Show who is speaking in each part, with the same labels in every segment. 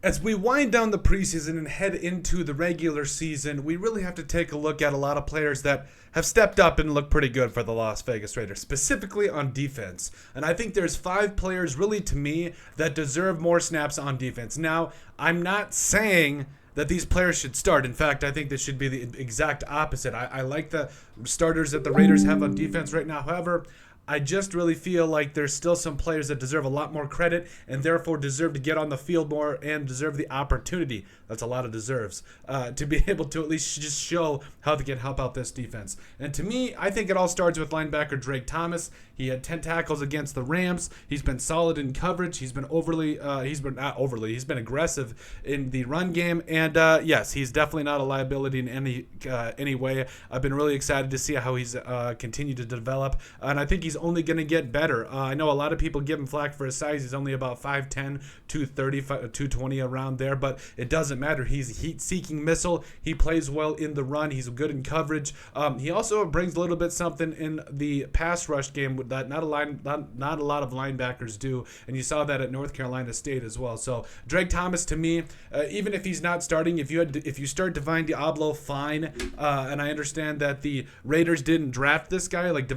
Speaker 1: As we wind down the preseason and head into the regular season, we really have to take a look at a lot of players that have stepped up and look pretty good for the Las Vegas Raiders, specifically on defense. And I think there's 5 players, really to me, that deserve more snaps on defense. Now, I'm not saying that these players should start. In fact, I think this should be the exact opposite. I like the starters that the Raiders have on defense right now. However, I just really feel like there's still some players that deserve a lot more credit and therefore deserve to get on the field more and deserve the opportunity. That's a lot of deserves to be able to at least just show how they can help out this defense. And to me, I think it all starts with linebacker Drake Thomas. He had 10 tackles against the Rams. He's been solid in coverage. He's been he's been aggressive in the run game. And yes, he's definitely not a liability in any way. I've been really excited to see how he's continued to develop. And I think he's only going to get better. I know a lot of people give him flack for his size. He's only about 5'10", 230, 220 around there, but it doesn't matter. He's a heat-seeking missile. He plays well in the run. He's good in coverage. He also brings a little bit something in the pass rush game that not a lot of linebackers do, and you saw that at North Carolina State as well. So Drake Thomas, to me, even if he's not starting, if you start Divine Diablo, fine. And I understand that the Raiders didn't draft this guy, like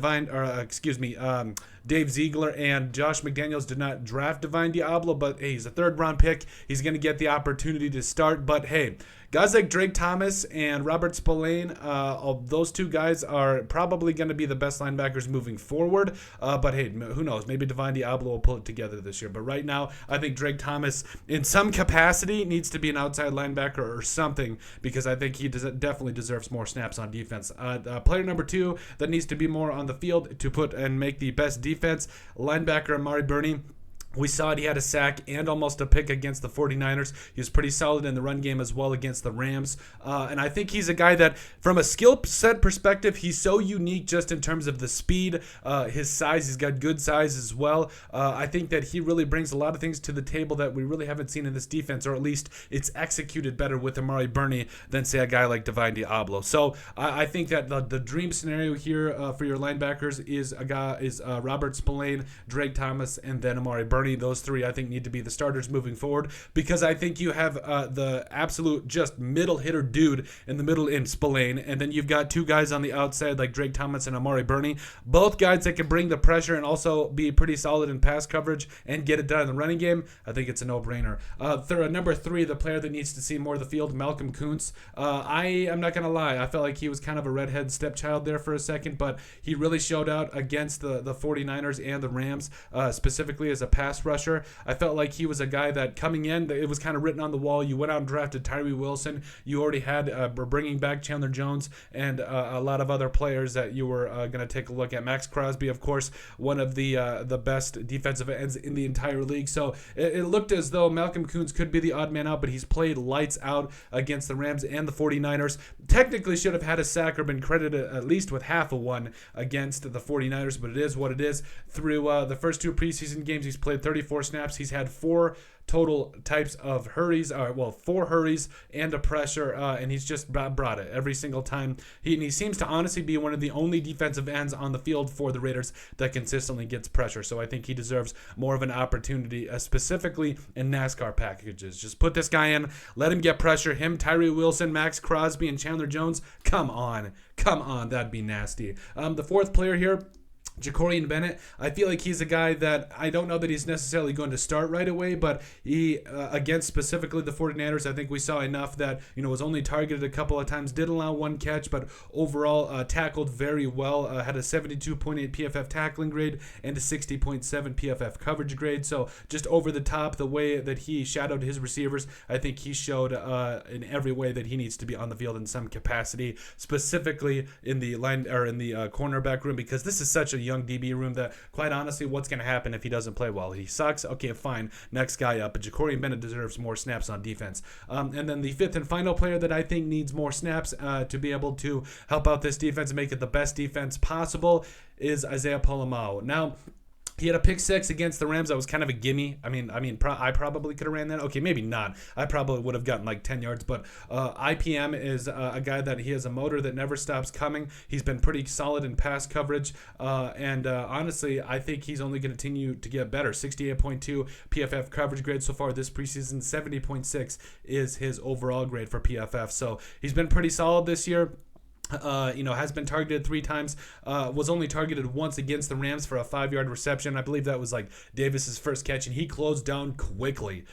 Speaker 1: Dave Ziegler and Josh McDaniels did not draft Divine Diablo, but hey, he's a 3rd round pick. He's going to get the opportunity to start. But hey, guys like Drake Thomas and Robert Spillane, those 2 guys are probably going to be the best linebackers moving forward. But hey, who knows? Maybe Divine Diablo will pull it together this year. But right now, I think Drake Thomas, in some capacity, needs to be an outside linebacker or something, because I think he definitely deserves more snaps on defense. Player number 2 that needs to be more on the field to put and make the best defense, linebacker Amari Burney. We saw it. He had a sack and almost a pick against the 49ers. He was pretty solid in the run game as well against the Rams. And I think he's a guy that, from a skill set perspective, he's so unique just in terms of the speed, his size. He's got good size as well. I think that he really brings a lot of things to the table that we really haven't seen in this defense, or at least it's executed better with Amari Burney than, say, a guy like Divine Diablo. So I think that the dream scenario here for your linebackers is Robert Spillane, Drake Thomas, and then Amari Burney. Those 3, I think, need to be the starters moving forward, because I think you have the absolute just middle hitter dude in the middle in Spillane, and then you've got 2 guys on the outside like Drake Thomas and Amari Burney, both guys that can bring the pressure and also be pretty solid in pass coverage and get it done in the running game. I think it's a no-brainer. Number 3, the player that needs to see more of the field, Malcolm Kuntz. I am not going to lie. I felt like he was kind of a redhead stepchild there for a second, but he really showed out against the 49ers and the Rams, specifically as a pass rusher. I felt like he was a guy that, coming in, it was kind of written on the wall. You went out and drafted Tyree Wilson. You already had bringing back Chandler Jones and a lot of other players that you were going to take a look at. Max Crosby, of course, one of the best defensive ends in the entire league. So it looked as though Malcolm Kuntz could be the odd man out, but he's played lights out against the Rams and the 49ers. Technically should have had a sack or been credited at least with half a one against the 49ers, but it is what it is. Through the first 2 preseason games, he's played 34 snaps. He's had 4 total types of hurries, 4 hurries and a pressure, and he's just brought it every single time. He seems to honestly be one of the only defensive ends on the field for the Raiders that consistently gets pressure. So I think he deserves more of an opportunity, specifically in NASCAR packages. Just put this guy in, let him get pressure. Him, Tyree Wilson, Max Crosby, and Chandler Jones. Come on, that'd be nasty. The 4th player here, Jacorian Bennett, I feel like he's a guy that I don't know that he's necessarily going to start right away, but he, against specifically the 49ers, I think we saw enough that, was only targeted a couple of times, did allow 1 catch, but overall tackled very well, had a 72.8 PFF tackling grade and a 60.7 PFF coverage grade. So just over the top, the way that he shadowed his receivers, I think he showed in every way that he needs to be on the field in some capacity, specifically in the cornerback room, because this is such a young DB room that, quite honestly, what's going to happen if he doesn't play well? He sucks? Okay, fine. Next guy up. But Jacorian Bennett deserves more snaps on defense. And then the 5th and final player that I think needs more snaps to be able to help out this defense and make it the best defense possible is Isaiah Polamau. Now, He had a pick six against the Rams that was kind of a gimme. I probably could have ran that. Okay, maybe not. I probably would have gotten like 10 yards. But IPM is a guy that he has a motor that never stops coming. He's been pretty solid in pass coverage. And honestly, I think he's only going to continue to get better. 68.2 PFF coverage grade so far this preseason. 70.6 is his overall grade for PFF. So he's been pretty solid this year. Has been targeted 3 times, was only targeted once against the Rams for a 5-yard reception. I believe that was like Davis's first catch, and he closed down quickly.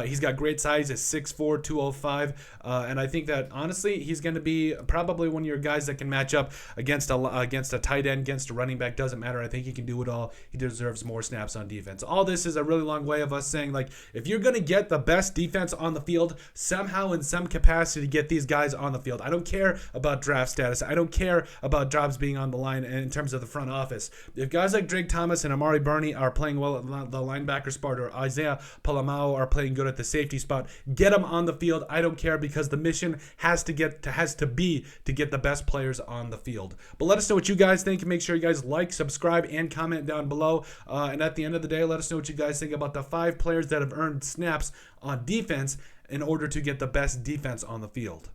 Speaker 1: He's got great size at 6'4", 205, and I think that honestly he's going to be probably one of your guys that can match up against a tight end, against a running back. Doesn't matter. I think he can do it all. He deserves more snaps on defense. All this is a really long way of us saying, like, if you're going to get the best defense on the field, somehow in some capacity get these guys on the field. I don't care about draft status. I don't care about jobs being on the line in terms of the front office. If guys like Drake Thomas and Amari Burney are playing well at the linebacker spot, or Isaiah Palamao are playing good at the safety spot, get them on the field. I don't care, because the mission has to be to get the best players on the field. But let us know what you guys think. Make sure you guys like, subscribe, and comment down below. And at the end of the day, let us know what you guys think about the 5 players that have earned snaps on defense in order to get the best defense on the field.